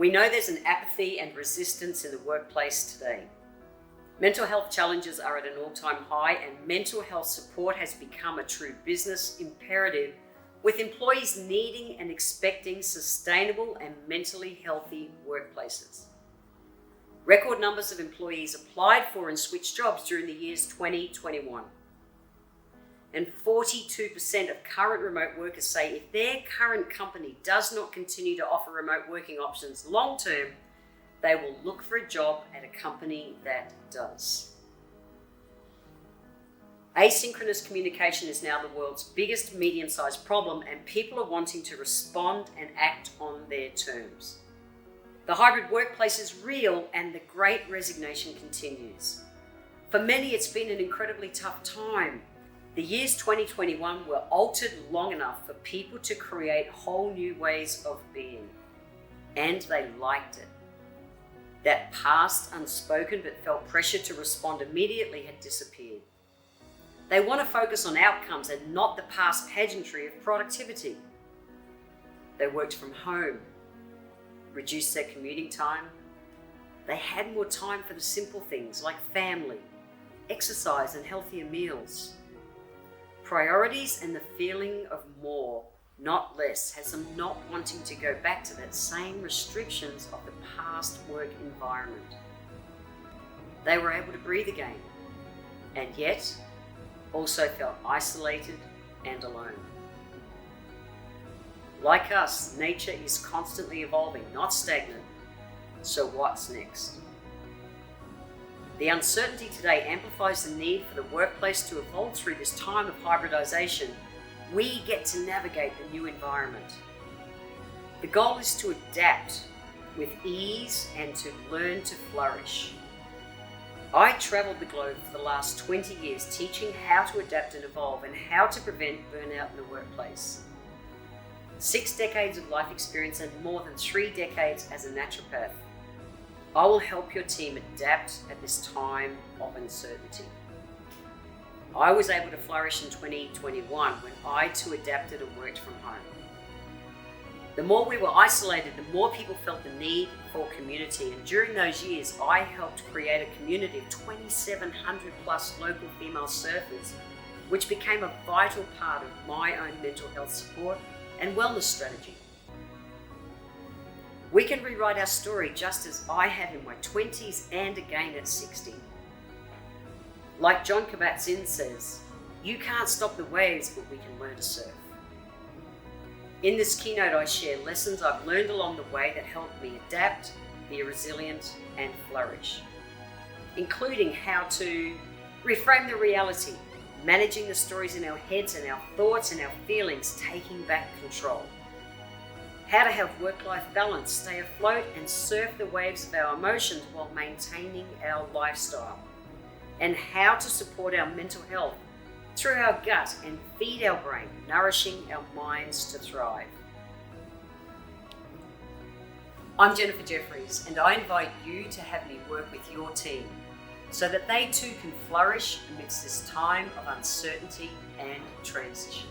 We know there's an apathy and resistance in the workplace today. Mental health challenges are at an all-time high, and mental health support has become a true business imperative, with employees needing and expecting sustainable and mentally healthy workplaces. Record numbers of employees applied for and switched jobs during the years 2021. And 42% of current remote workers say if their current company does not continue to offer remote working options long term, they will look for a job at a company that does. Asynchronous communication is now the world's biggest medium-sized problem, and people are wanting to respond and act on their terms. The hybrid workplace is real, and the great resignation continues. For many, it's been an incredibly tough time. The years 2021 were altered long enough for people to create whole new ways of being, and they liked it. That past unspoken but felt pressure to respond immediately had disappeared. They want to focus on outcomes and not the past pageantry of productivity. They worked from home, reduced their commuting time. They had more time for the simple things like family, exercise, and healthier meals. Priorities and the feeling of more, not less, has them not wanting to go back to that same restrictions of the past work environment. They were able to breathe again, and yet also felt isolated and alone. Like us, nature is constantly evolving, not stagnant. So what's next? The uncertainty today amplifies the need for the workplace to evolve through this time of hybridization. We get to navigate the new environment. The goal is to adapt with ease and to learn to flourish. I traveled the globe for the last 20 years teaching how to adapt and evolve and how to prevent burnout in the workplace. 6 decades of life experience and more than 3 decades as a naturopath. I will help your team adapt at this time of uncertainty. I was able to flourish in 2021 when I too adapted and worked from home. The more we were isolated, the more people felt the need for community. And during those years, I helped create a community of 2,700 plus local female surfers, which became a vital part of my own mental health support and wellness strategy. We can rewrite our story just as I have in my 20s and again at 60. Like Jon Kabat-Zinn says, you can't stop the waves, but we can learn to surf. In this keynote, I share lessons I've learned along the way that helped me adapt, be resilient, and flourish, including how to reframe the reality, managing the stories in our heads and our thoughts and our feelings, taking back control. How to have work-life balance, stay afloat, and surf the waves of our emotions while maintaining our lifestyle. And how to support our mental health through our gut and feed our brain, nourishing our minds to thrive. I'm Jennifer Jefferies, and I invite you to have me work with your team so that they too can flourish amidst this time of uncertainty and transition.